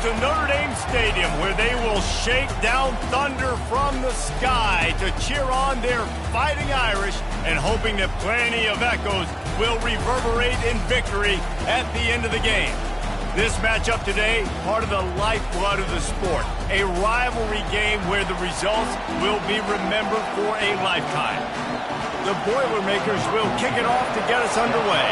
to Notre Dame Stadium, where they will shake down thunder from the sky to cheer on their Fighting Irish, and hoping that plenty of echoes will reverberate in victory at the end of the game. This matchup today, part of the lifeblood of the sport, a rivalry game where the results will be remembered for a lifetime. The Boilermakers will kick it off to get us underway.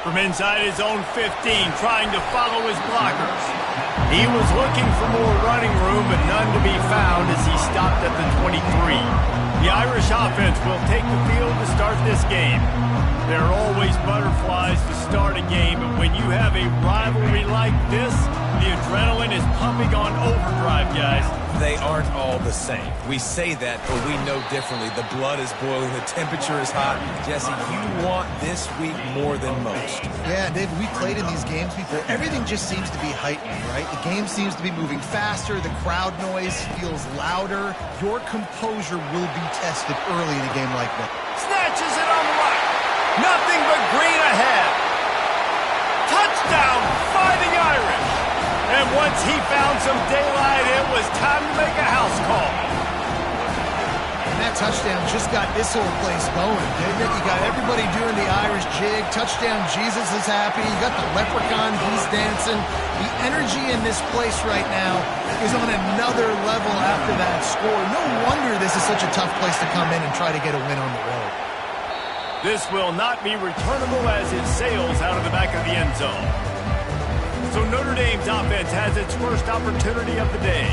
From inside his own 15, trying to follow his blockers. He was looking for more running room, but none to be found as he stopped at the 23. The Irish offense will take the field to start this game. There are always butterflies to start a game, but when you have a rivalry like this, the adrenaline is pumping on overdrive, guys. They aren't all the same. We say that, but we know differently. The blood is boiling. The temperature is hot. Jesse, you want this week more than most. Yeah, Dave, we played in these games before. Everything just seems to be heightened, right? The game seems to be moving faster. The crowd noise feels louder. Your composure will be tested early in a game like that. Snatches it on the right. Nothing but green ahead. Touchdown, Fighting Irish. And once he found some daylight, it was time to make a house call. And that touchdown just got this whole place going, didn't it? You got everybody doing the Irish jig. Touchdown, Jesus is happy. You got the leprechaun, he's dancing. The energy in this place right now is on another level after that score. No wonder this is such a tough place to come in and try to get a win on the road. This will not be returnable as it sails out of the back of the end zone. So Notre Dame's offense has its first opportunity of the day.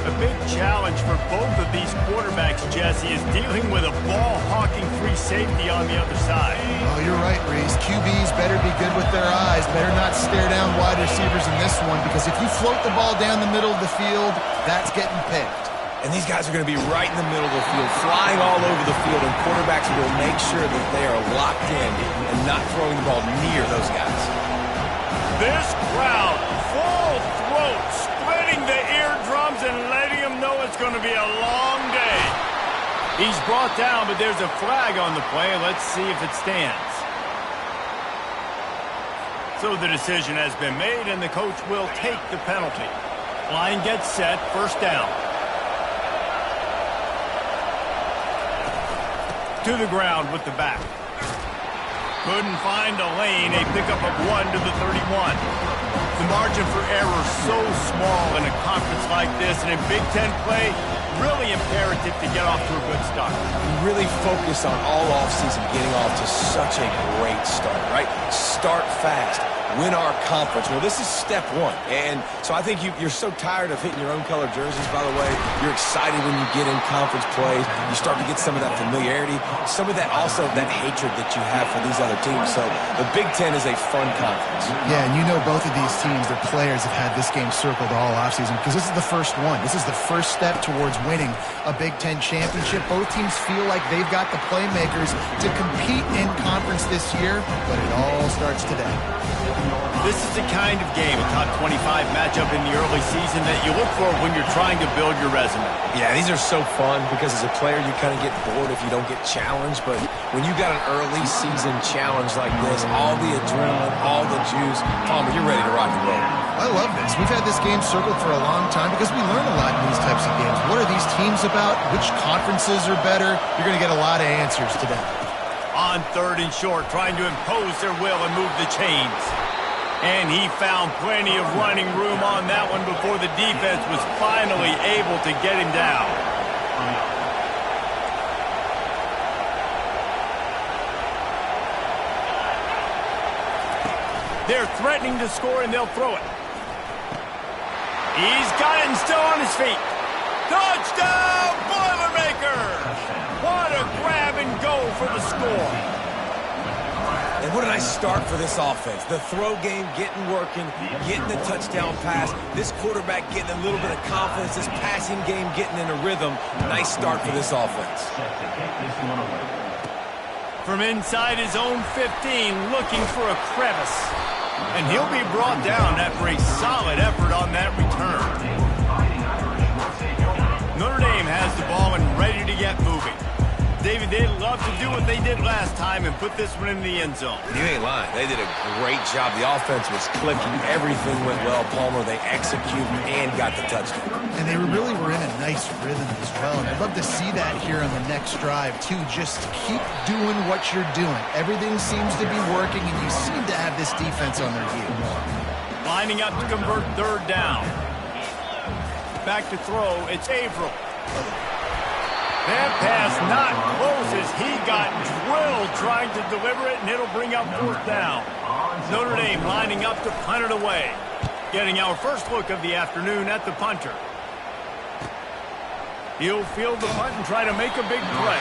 A big challenge for both of these quarterbacks, Jesse, is dealing with a ball-hawking free safety on the other side. Oh, you're right, Reese. QBs better be good with their eyes. Better not stare down wide receivers in this one, because if you float the ball down the middle of the field, that's getting picked. And these guys are going to be right in the middle of the field, flying all over the field, and quarterbacks will make sure that they are locked in and not throwing the ball near those guys. This crowd, full throat, splitting the eardrums and letting them know it's going to be a long day. He's brought down, but there's a flag on the play. Let's see if it stands. So the decision has been made, and the coach will take the penalty. Line gets set, first down. To the ground with the back. Couldn't find a lane, a pickup of 1 to the 31. The margin for error so small in a conference like this, and in Big Ten play, really imperative to get off to a good start. We really focus on all offseason getting off to such a great start, right? Start fast. Win our conference. Well, this is step one. And so I think you're so tired of hitting your own color jerseys, by the way. You're excited when you get in conference plays. You start to get some of that familiarity, some of that also that hatred that you have for these other teams. So the Big Ten is a fun conference. Yeah, and you know both of these teams, their players have had this game circled all offseason because this is the first one. This is the first step towards winning a Big Ten championship. Both teams feel like they've got the playmakers to compete in conference this year, but it all starts today. This is the kind of game, a top 25 matchup in the early season, that you look for when you're trying to build your resume. Yeah, these are so fun because as a player, you kind of get bored if you don't get challenged. But when you got an early season challenge like this, all the adrenaline, all the juice, Palmer, you're ready to rock and roll. I love this. We've had this game circled for a long time because we learn a lot in these types of games. What are these teams about? Which conferences are better? You're going to get a lot of answers today. On third and short, trying to impose their will and move the chains. And he found plenty of running room on that one before the defense was finally able to get him down. They're threatening to score, and they'll throw it. He's got it and still on his feet. Touchdown, Boilermakers! What a grab and go for the score. And what a nice start for this offense. The throw game getting working, getting the touchdown pass. This quarterback getting a little bit of confidence. This passing game getting in a rhythm. Nice start for this offense. From inside his own 15, looking for a crevice. And he'll be brought down after a solid effort on that return. Notre Dame has the ball and ready to get moving. David, they'd love to do what they did last time and put this one in the end zone. You ain't lying. They did a great job. The offense was clicking. Everything went well. Palmer, they executed and got the touchdown. And they really were in a nice rhythm as well. And I'd love to see that here on the next drive, too. Just keep doing what you're doing. Everything seems to be working, and you seem to have this defense on their heels. Lining up to convert third down. Back to throw. It's Averill. That pass not close as he got drilled trying to deliver it, and it'll bring up fourth down. Notre Dame lining up to punt it away. Getting our first look of the afternoon at the punter. He'll field the punt and try to make a big play.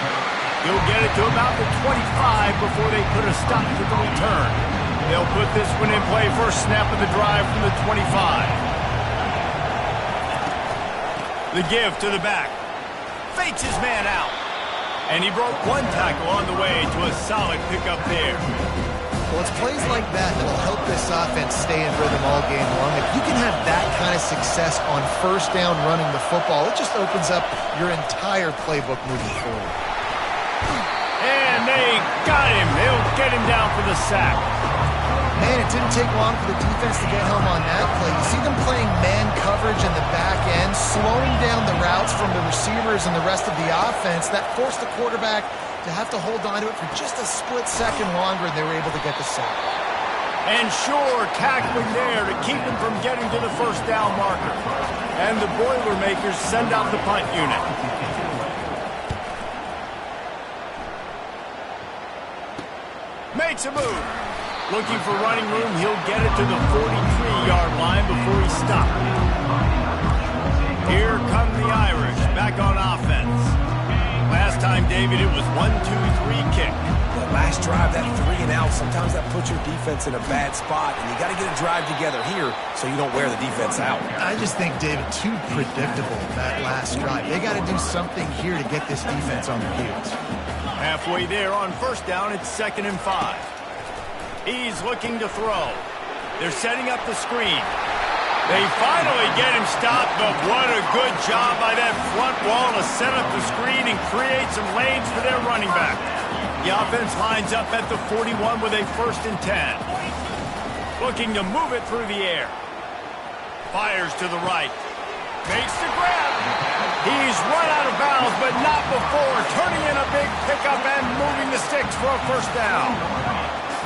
He'll get it to about the 25 before they put a stop to the return. They'll put this one in play first snap of the drive from the 25. The give to the back. Fakes his man out. And he broke one tackle on the way to a solid pickup there. Well, it's plays like that that'll help this offense stay in rhythm all game long. If you can have that kind of success on first down running the football, it just opens up your entire playbook moving forward. And they got him. They'll get him down for the sack. Man, it didn't take long for the defense to get home on that play. You see them playing man coverage in the back end, slowing down the routes from the receivers and the rest of the offense. That forced the quarterback to have to hold on to it for just a split second longer, and they were able to get the sack. And sure, tackling there to keep him from getting to the first down marker. And the Boilermakers send out the punt unit. Makes a move. Looking for running room, he'll get it to the 43-yard line before he stopped. Here come the Irish, back on offense. Last time, David, it was 1-2-3 kick. The last drive, that 3 and out, sometimes that puts your defense in a bad spot, and you got to get a drive together here so you don't wear the defense out. I just think, David, too predictable, that last drive. They got to do something here to get this defense on their heels. Halfway there on first down, it's 2nd and 5. He's looking to throw. They're setting up the screen. They finally get him stopped, but what a good job by that front wall to set up the screen and create some lanes for their running back. The offense lines up at the 41 with a 1st and 10. Looking to move it through the air. Fires to the right. Makes the grab. He's run out of bounds, but not before turning in a big pickup and moving the sticks for a first down.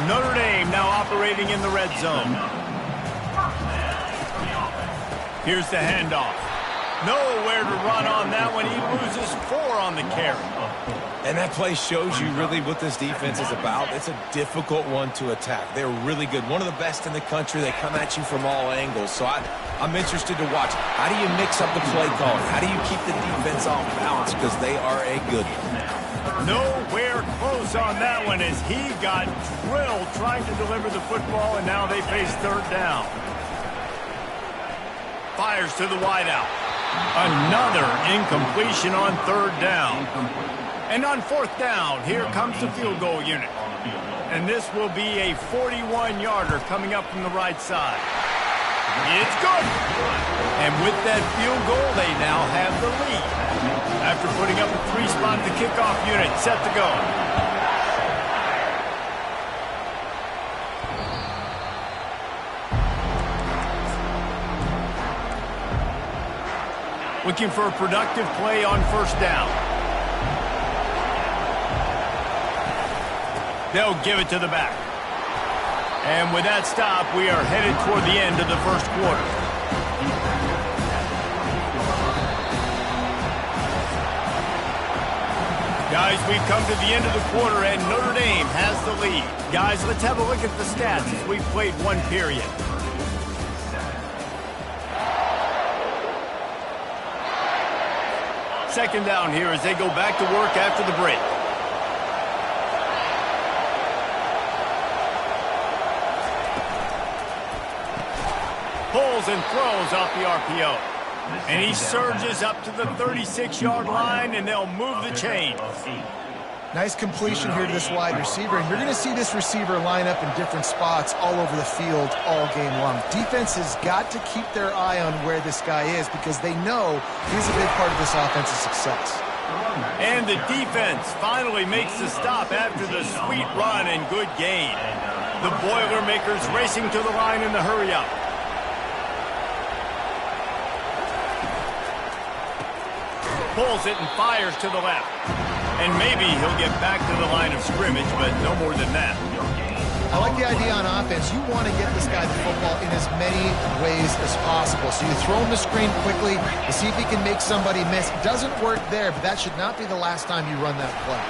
Notre Dame now operating in the red zone. Here's the handoff. Nowhere to run on that one. He loses 4 on the carry. And that play shows you really what this defense is about. It's a difficult one to attack. They're really good. One of the best in the country. They come at you from all angles. So I'm interested to watch. How do you mix up the play calling? How do you keep the defense off balance? Because they are a good one. Nowhere close on that one as he got drilled trying to deliver the football, and now they face third down. Fires to the wideout. Another incompletion on third down. And on fourth down, here comes the field goal unit. And this will be a 41-yarder coming up from the right side. It's good. And with that field goal, they now have the lead. After putting up a 3-spot, the kickoff unit set to go. Looking for a productive play on first down. They'll give it to the back. And with that stop, we are headed toward the end of the first quarter. Guys, we've come to the end of the quarter, and Notre Dame has the lead. Guys, let's have a look at the stats as we've played one period. Second down here as they go back to work after the break. Pulls and throws off the RPO. And he surges up to the 36-yard line, and they'll move the chains. Nice completion here to this wide receiver, and you're going to see this receiver line up in different spots all over the field all game long. Defense has got to keep their eye on where this guy is because they know he's a big part of this offensive success. And the defense finally makes the stop after the sweet run and good gain. The Boilermakers racing to the line in the hurry-up. Pulls it and fires to the left. And maybe he'll get back to the line of scrimmage, but no more than that. I like the idea on offense. You want to get this guy the football in as many ways as possible. So you throw him the screen quickly to see if he can make somebody miss. Doesn't work there, but that should not be the last time you run that play.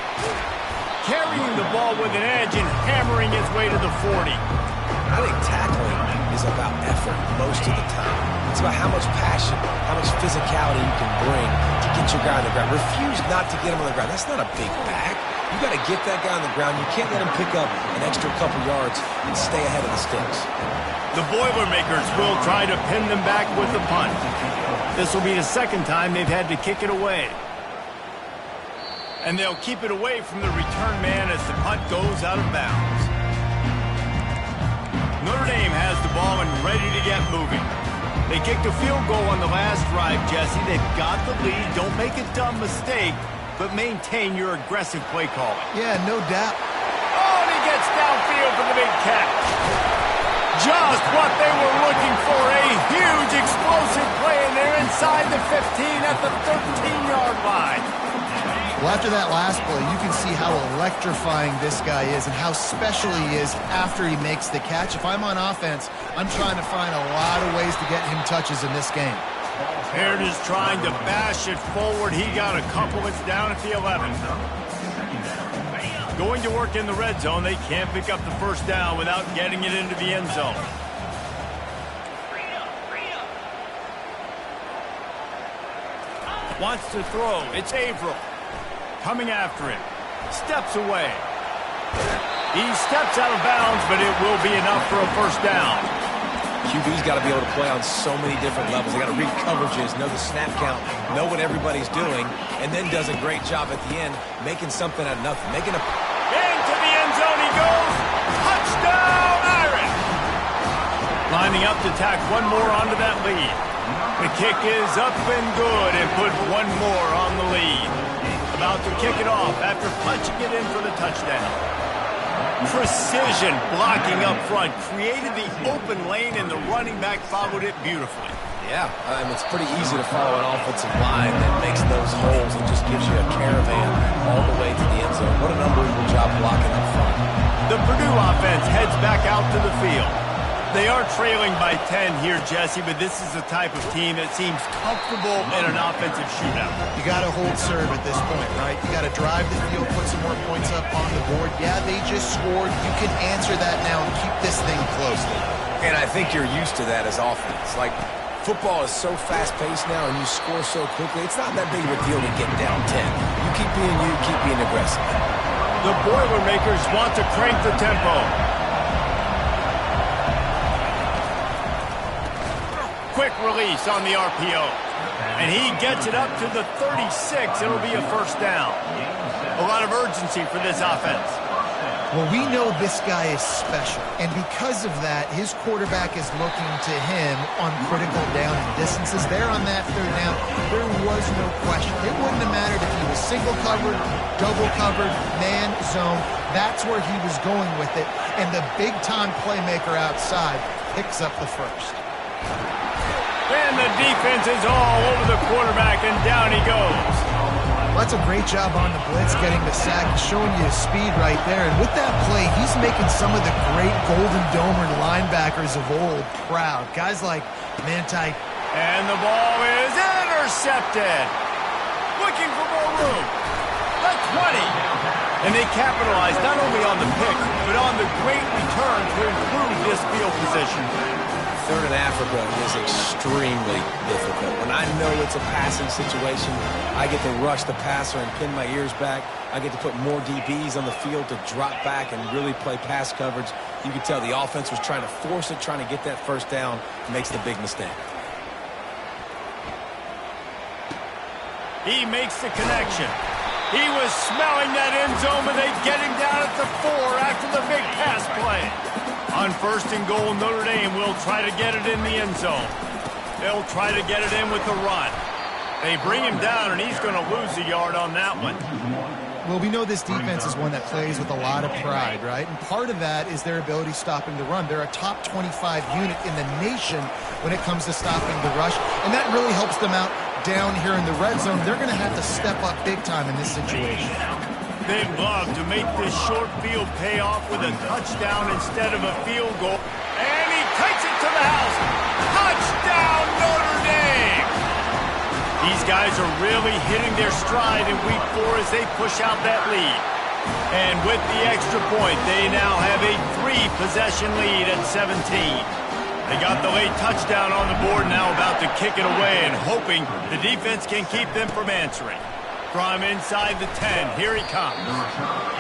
Carrying the ball with an edge and hammering his way to the 40. I think tackling is about effort most of the time. It's about how much passion, how much physicality you can bring to get your guy on the ground. Refuse not to get him on the ground. That's not a big back. You got to get that guy on the ground. You can't let him pick up an extra couple yards and stay ahead of the sticks. The Boilermakers will try to pin them back with the punt. This will be the second time they've had to kick it away. And they'll keep it away from the return man as the punt goes out of bounds. Notre Dame has the ball and ready to get moving. They kicked a field goal on the last drive, Jesse. They've got the lead. Don't make a dumb mistake, but maintain your aggressive play calling. Yeah, no doubt. Oh, and he gets downfield for the big catch. Just what they were looking for. A huge explosive play, and they're inside the 15 at the 13-yard line. Well, after that last play, you can see how electrifying this guy is and how special he is after he makes the catch. If I'm on offense, I'm trying to find a lot of ways to get him touches in this game. Baird is trying to bash it forward. He got a couple. It's down at the 11. Going to work in the red zone. They can't pick up the first down without getting it into the end zone. Wants to throw. It's Averill. Coming after him. Steps away. He steps out of bounds, but it will be enough for a first down. QB's got to be able to play on so many different levels. They got to read coverages, know the snap count, know what everybody's doing, and then does a great job at the end making something out of nothing. Into the end zone he goes. Touchdown, Irish! Lining up to tack one more onto that lead. The kick is up and good and put one more on the lead. About to kick it off after punching it in for the touchdown. Precision blocking up front created the open lane, and the running back followed it beautifully. Yeah, it's pretty easy to follow an offensive line that makes those holes and just gives you a caravan all the way to the end zone. What an unbelievable job blocking up front. The Purdue offense heads back out to the field. They are trailing by 10 here, Jesse, but this is the type of team that seems comfortable in an offensive shootout. You got to hold serve at this point, right? You got to drive the field, put some more points up on the board. Yeah, they just scored. You can answer that now and keep this thing close. And I think you're used to that as offense. Like, football is so fast-paced now, and you score so quickly. It's not that big of a deal to get down 10. You keep being aggressive. The Boilermakers want to crank the tempo. Quick release on the RPO. And he gets it up to the 36. It'll be a first down. A lot of urgency for this offense. Well, we know this guy is special, and because of that, his quarterback is looking to him on critical down and distances. There on that third down, there was no question. It wouldn't have mattered if he was single covered, double covered, man, zone. That's where he was going with it, and the big-time playmaker outside picks up the first. And the defense is all over the quarterback, and down he goes. Well, that's a great job on the blitz, getting the sack, showing you his speed right there. And with that play, he's making some of the great Golden Domer linebackers of old proud. Guys like Manti. And the ball is intercepted. Looking for more room. The 20. And they capitalize not only on the pick, but on the great return to improve this field position. Third in Africa is extremely difficult. When I know it's a passing situation, I get to rush the passer and pin my ears back. I get to put more DBs on the field to drop back and really play pass coverage. You can tell the offense was trying to force it, trying to get that first down, makes the big mistake. He makes the connection. He was smelling that end zone, but they get him down at the 4 after the big pass play. On first and goal, Notre Dame will try to get it in the end zone. They'll try to get it in with the run. They bring him down, and he's going to lose a yard on that one. Well, we know this defense is one that plays with a lot of pride, right? And part of that is their ability stopping the run. They're a top 25 unit in the nation when it comes to stopping the rush, and that really helps them out down here in the red zone. They're going to have to step up big time in this situation. They'd love to make this short field pay off with a touchdown instead of a field goal. And he takes it to the house. Touchdown, Notre Dame! These guys are really hitting their stride in week 4 as they push out that lead. And with the extra point, they now have a 3-possession lead at 17. They got the late touchdown on the board, now about to kick it away and hoping the defense can keep them from answering. From inside the 10, here he comes.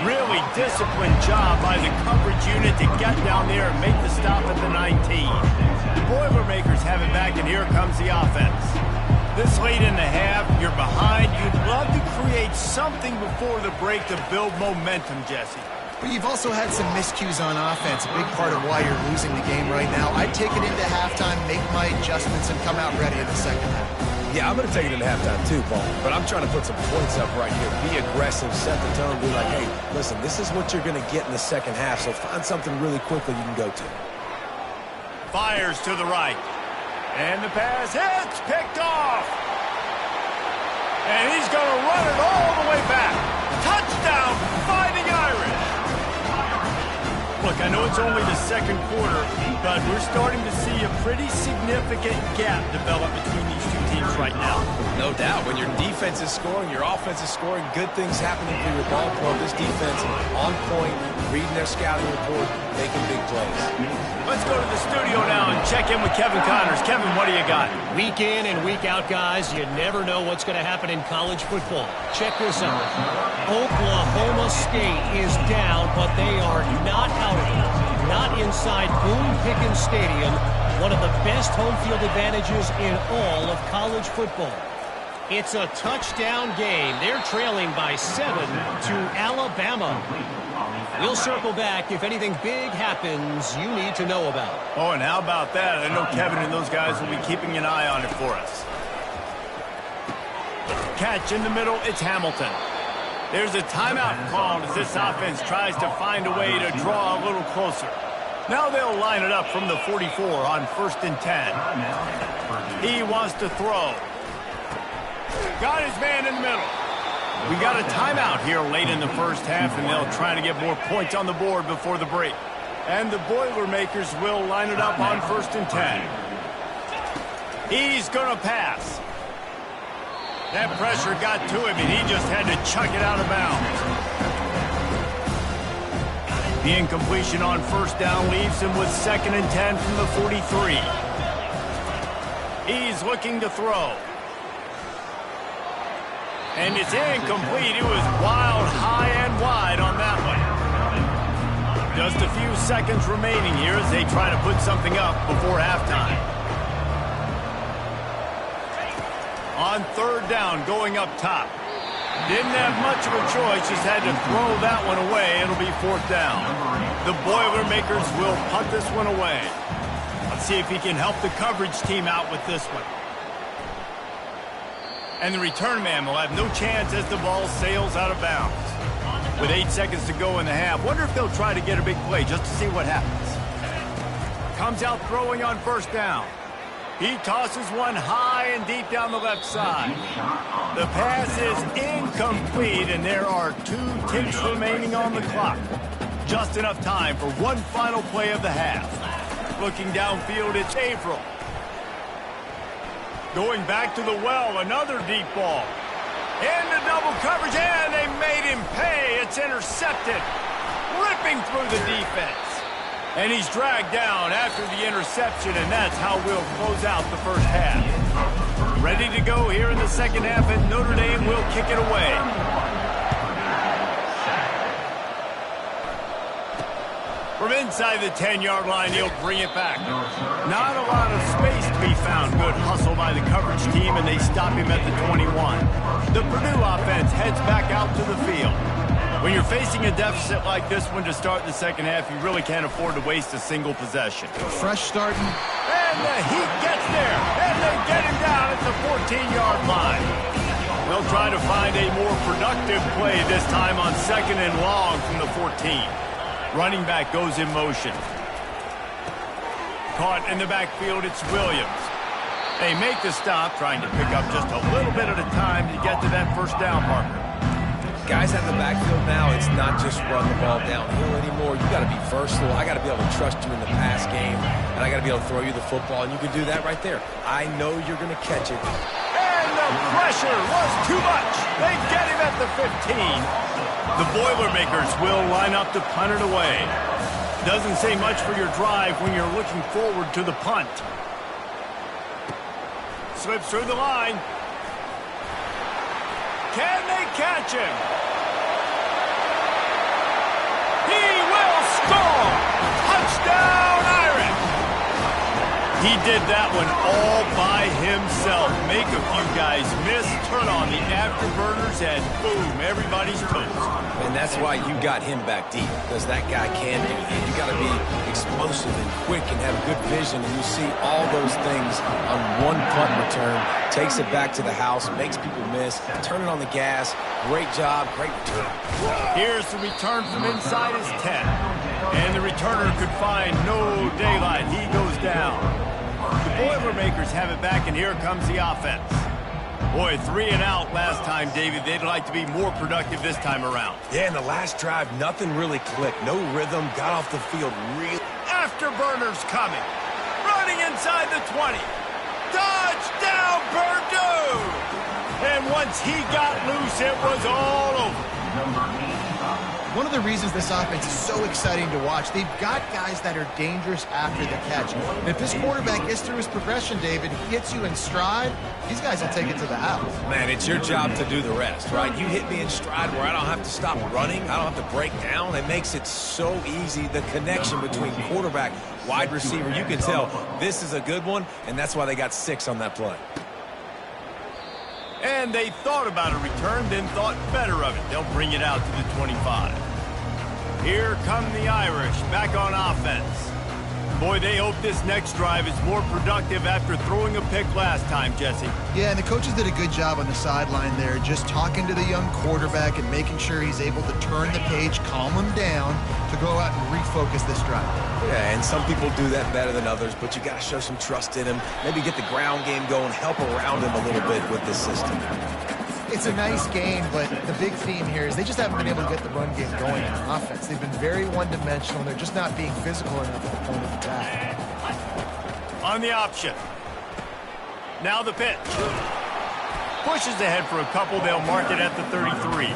Really disciplined job by the coverage unit to get down there and make the stop at the 19. The Boilermakers have it back, and here comes the offense. This late in the half, you're behind. You'd love to create something before the break to build momentum, Jesse. But you've also had some miscues on offense, a big part of why you're losing the game right now. I'd take it into halftime, make my adjustments, and come out ready in the second half. Yeah, I'm going to take it into halftime too, Paul. But I'm trying to put some points up right here. Be aggressive, set the tone, be like, hey, listen, this is what you're going to get in the second half, so find something really quickly you can go to. Fires to the right. And the pass hits, picked off. And he's going to run it all the way back. Touchdown, Fighting Irish. Look, I know it's only the second quarter, but we're starting to see a pretty significant gap develop between these two teams right now. No doubt. When your defense is scoring, your offense is scoring, good things happening for your ball club. This defense on point, reading their scouting report, making big plays. Let's go to the studio now and check in with Kevin Connors. Kevin, what do you got? Week in and week out, guys, you never know what's going to happen in college football. Check this out. Oklahoma State is down, but they are not out of it. Not inside Boone Pickens Stadium, one of the best home field advantages in all of college football. It's a touchdown game. They're trailing by 7 to Alabama. We'll circle back if anything big happens you need to know about. Oh, and how about that? I know Kevin and those guys will be keeping an eye on it for us. Catch in the middle, it's Hamilton. There's a timeout called as this offense tries to find a way to draw a little closer. Now they'll line it up from the 44 on 1st and 10. He wants to throw. Got his man in the middle. We got a timeout here late in the first half, and they'll try to get more points on the board before the break. And the Boilermakers will line it up on 1st and 10. He's going to pass. That pressure got to him, and he just had to chuck it out of bounds. The incompletion on 1st down leaves him with 2nd and 10 from the 43. He's looking to throw. And it's incomplete. It was wild, high and wide on that one. Just a few seconds remaining here as they try to put something up before halftime. On 3rd down, going up top. Didn't have much of a choice, just had to throw that one away. It'll be 4th down. The Boilermakers will punt this one away. Let's see if he can help the coverage team out with this one. And the return man will have no chance as the ball sails out of bounds. With 8 seconds to go in the half, wonder if they'll try to get a big play just to see what happens. Comes out throwing on 1st down. He tosses one high and deep down the left side. The pass is incomplete, and there are 2 ticks remaining on the clock. Just enough time for one final play of the half. Looking downfield, it's Averill. Going back to the well, another deep ball. Into double coverage, and they made him pay. It's intercepted. Ripping through the defense. And he's dragged down after the interception, and that's how we'll close out the first half. Ready to go here in the second half, and Notre Dame will kick it away. From inside the 10-yard line, he'll bring it back. Not a lot of space to be found. Good hustle by the coverage team, and they stop him at the 21. The Purdue offense heads back out to the field. When you're facing a deficit like this one to start the second half, you really can't afford to waste a single possession. Fresh starting. And the Heat gets there, and they get him down at the 14-yard line. They'll try to find a more productive play this time on 2nd and long from the 14. Running back goes in motion. Caught in the backfield, it's Williams. They make the stop, trying to pick up just a little bit at a time to get to that first down marker. Guys out in the backfield now, it's not just run the ball downhill anymore. You got to be versatile. I got to be able to trust you in the pass game, and I got to be able to throw you the football, and you can do that right there. I know you're going to catch it. And the pressure was too much. They get him at the 15. The Boilermakers will line up to punt it away. Doesn't say much for your drive when you're looking forward to the punt. Slips through the line. Can they catch him? He will score! Touchdown, Irish! He did that one all by himself. Make a few guys miss, turn on the afterburners, and boom, everybody's toast. And that's why you got him back deep, because that guy can do that. You got to be explosive and quick and have good vision, and you see all those things on one punt return. Takes it back to the house, makes people miss, turning on the gas. Great job, great return. Here's the return from inside his 10. And the returner could find no daylight. He goes down. The Boilermakers have it back, and here comes the offense. Boy, 3 and out last time, David. They'd like to be more productive this time around. Yeah, in the last drive, nothing really clicked. No rhythm, got off the field real. Afterburners coming. Running inside the 20. Touchdown, Purdue! And once he got loose, it was all over. One of the reasons this offense is so exciting to watch, they've got guys that are dangerous after the catch. And if this quarterback gets through his progression, David, he hits you in stride, these guys will take it to the house. Man, it's your job to do the rest, right? You hit me in stride where I don't have to stop running. I don't have to break down. It makes it so easy. The connection between quarterback, wide receiver, you can tell this is a good one, and that's why they got 6 on that play. And they thought about a return, then thought better of it. They'll bring it out to the 25. Here come the Irish, back on offense. Boy, they hope this next drive is more productive after throwing a pick last time, Jesse. Yeah, and the coaches did a good job on the sideline there, just talking to the young quarterback and making sure he's able to turn the page, calm him down, to go out and refocus this drive. Yeah, and some people do that better than others, but you got to show some trust in him. Maybe get the ground game going, help around him a little bit with this system. It's a nice game, but the big theme here is they just haven't been able to get the run game going in offense. They've been very one-dimensional, and they're just not being physical enough at the point of attack. On the option. Now the pitch. Pushes ahead for a couple. They'll mark it at the 33.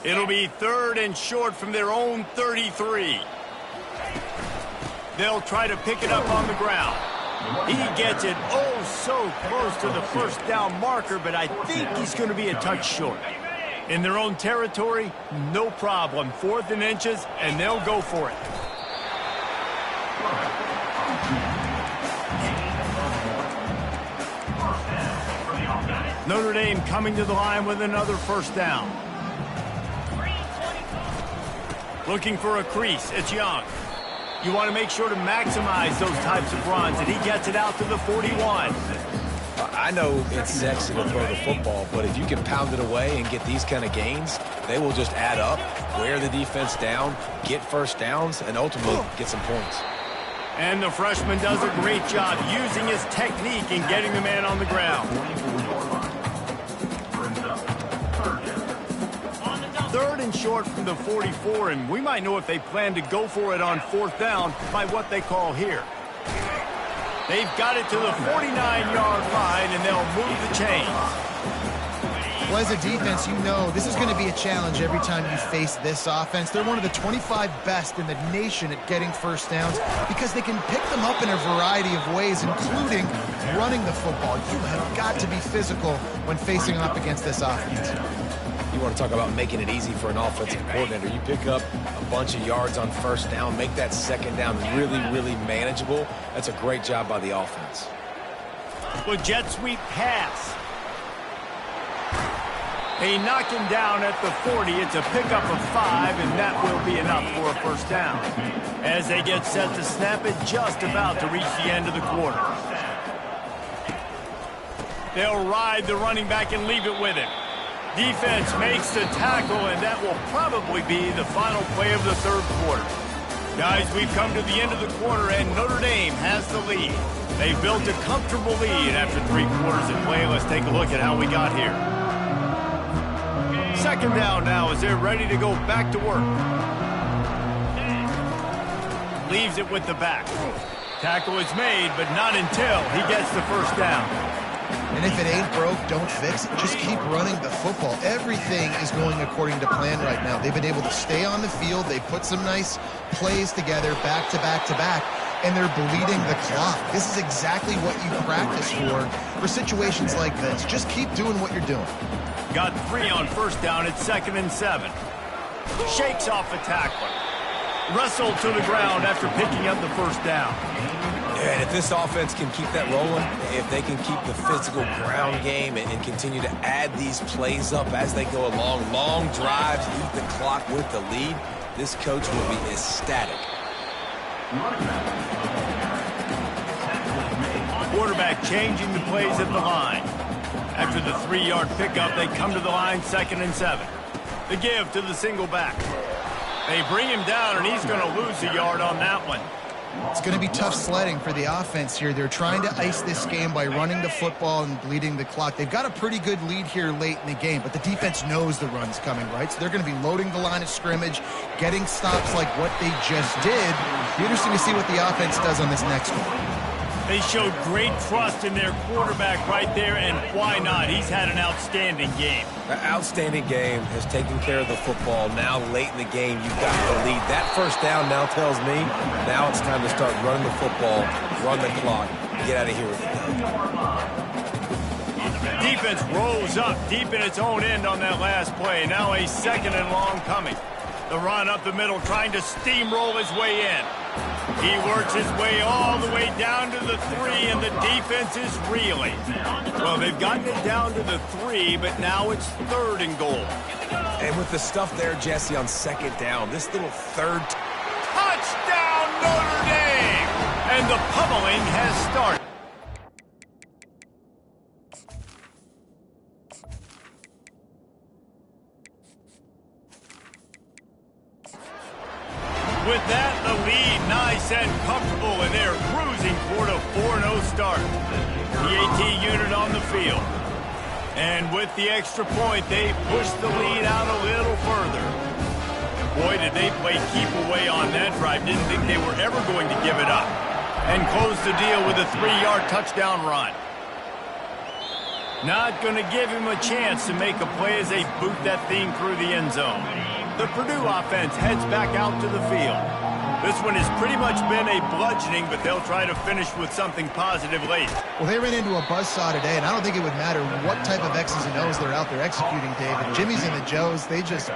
It'll be 3rd and short from their own 33. They'll try to pick it up on the ground. He gets it so close to the first down marker, but I think he's going to be a touch short. In their own territory, no problem. 4th and inches, and they'll go for it. Notre Dame coming to the line with another first down. Looking for a crease. It's Young. You want to make sure to maximize those types of runs, and he gets it out to the 41. I know it's sexy to throw the football, but if you can pound it away and get these kind of gains, they will just add up, wear the defense down, get first downs, and ultimately get some points. And the freshman does a great job using his technique and getting the man on the ground. 3rd and short from the 44, and we might know if they plan to go for it on 4th down by what they call here. They've got it to the 49-yard line, and they'll move the chains. Well, as a defense, you know this is going to be a challenge every time you face this offense. They're one of the 25 best in the nation at getting first downs because they can pick them up in a variety of ways, including running the football. You have got to be physical when facing up against this offense. You want to talk about making it easy for an offensive coordinator. You pick up a bunch of yards on first down, make that second down really, really manageable. That's a great job by the offense. With jet sweep pass. They knock him down at the 40. It's a pickup of 5, and that will be enough for a first down. As they get set to snap it, just about to reach the end of the quarter. They'll ride the running back and leave it with him. Defense makes the tackle, and that will probably be the final play of the third quarter. Guys, we've come to the end of the quarter, and Notre Dame has the lead. They've built a comfortable lead after 3 quarters of play. Let's take a look at how we got here. Second down now as they're ready to go back to work. Leaves it with the back. Tackle is made, but not until he gets the first down. And if it ain't broke, don't fix it. Just keep running the football. Everything is going according to plan right now. They've been able to stay on the field. They put some nice plays together back to back to back, and they're bleeding the clock. This is exactly what you practice for situations like this. Just keep doing what you're doing. Got 3 on first down at 2nd and 7. Shakes off a tackler. Wrestled to the ground after picking up the first down. And if this offense can keep that rolling, if they can keep the physical ground game and continue to add these plays up as they go along, long drives, eat the clock with the lead, this coach will be ecstatic. Quarterback changing the plays at the line. After the 3-yard pickup, they come to the line 2nd and 7. The give to the single back. They bring him down, and he's going to lose a yard on that one. It's going to be tough sledding for the offense here. They're trying to ice this game by running the football and bleeding the clock. They've got a pretty good lead here late in the game, but the defense knows the run's coming, right? So they're going to be loading the line of scrimmage, getting stops like what they just did. It'll be interesting to see what the offense does on this next one. They showed great trust in their quarterback right there, and why not? He's had an outstanding game. An outstanding game, has taken care of the football. Now late in the game, you've got the lead. That first down now tells me now it's time to start running the football, run the clock, get out of here with it. Defense rolls up deep in its own end on that last play. Now a 2nd and long coming. The run up the middle, trying to steamroll his way in. He works his way all the way down to the 3, and the defense is reeling. Well, they've gotten it down to the 3, but now it's 3rd and goal. And with the stuff there, Jesse, on 2nd down, this little third... Touchdown, Notre Dame! And the pummeling has started. With that, the lead nice and comfortable, and they're cruising toward a 4-0 start. The AT unit on the field. And with the extra point, they push the lead out a little further. Boy, did they play keep away on that drive. Didn't think they were ever going to give it up. And close the deal with a 3-yard touchdown run. Not going to give him a chance to make a play as they boot that thing through the end zone. The Purdue offense heads back out to the field. This one has pretty much been a bludgeoning, but they'll try to finish with something positive late. Well, they ran into a buzzsaw today, and I don't think it would matter what type of X's and O's they're out there executing, David. Jimmy's and the Joes, they're just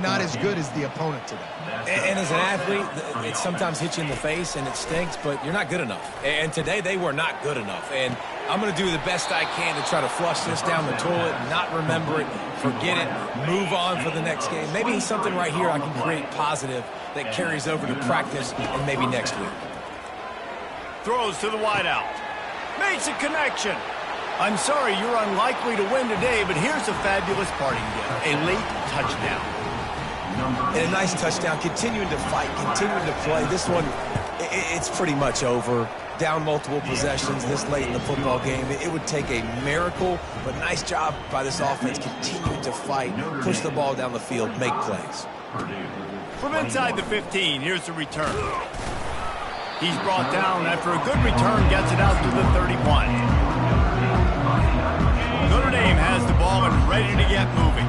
not as good as the opponent today. And as an athlete, it sometimes hits you in the face, and it stinks, but you're not good enough. And today, they were not good enough. And I'm going to do the best I can to try to flush this down the toilet, not remember it, forget it, move on for the next game. Maybe something right here I can create positive that carries over to practice and maybe next week. Throws to the wideout. Makes a connection. I'm sorry you're unlikely to win today, but here's a fabulous parting gift. A late touchdown. And a nice touchdown, continuing to fight, continuing to play. This one, it's pretty much over. Down multiple possessions this late in the football game. It would take a miracle, but nice job by this offense continuing to fight, push the ball down the field, make plays. From inside the 15, here's the return. He's brought down after a good return, gets it out to the 31. Notre Dame has the ball and ready to get moving.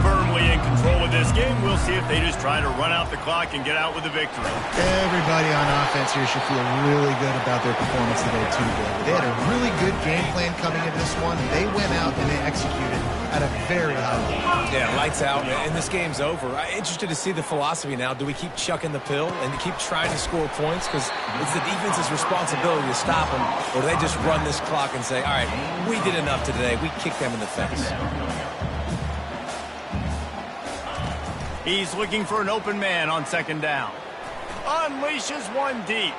Firmly in control of this game. We'll see if they just try to run out the clock and get out with a victory. Everybody on offense here should feel really good about their performance today, too, David. They had a really good game plan coming into this one. They went out and they executed at a very high level. Yeah, lights out, and this game's over. I'm interested to see the philosophy now. Do we keep chucking the pill and keep trying to score points? Because it's the defense's responsibility to stop them, or do they just run this clock and say, all right, we did enough today. We kicked them in the face. He's looking for an open man on second down. Unleashes one deep.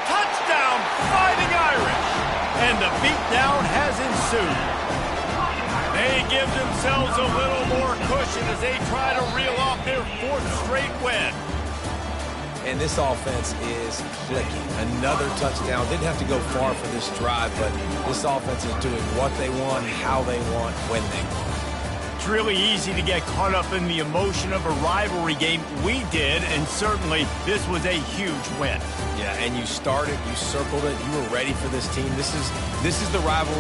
Touchdown, Fighting Irish! And the beatdown has ensued. They give themselves a little more cushion as they try to reel off their 4th straight win. And this offense is clicking. Another touchdown. Didn't have to go far for this drive, but this offense is doing what they want, how they want, when they want. It's really easy to get caught up in the emotion of a rivalry game. We did, and certainly this was a huge win. Yeah, and you started, you circled it, you were ready for this team. This is the rivalry.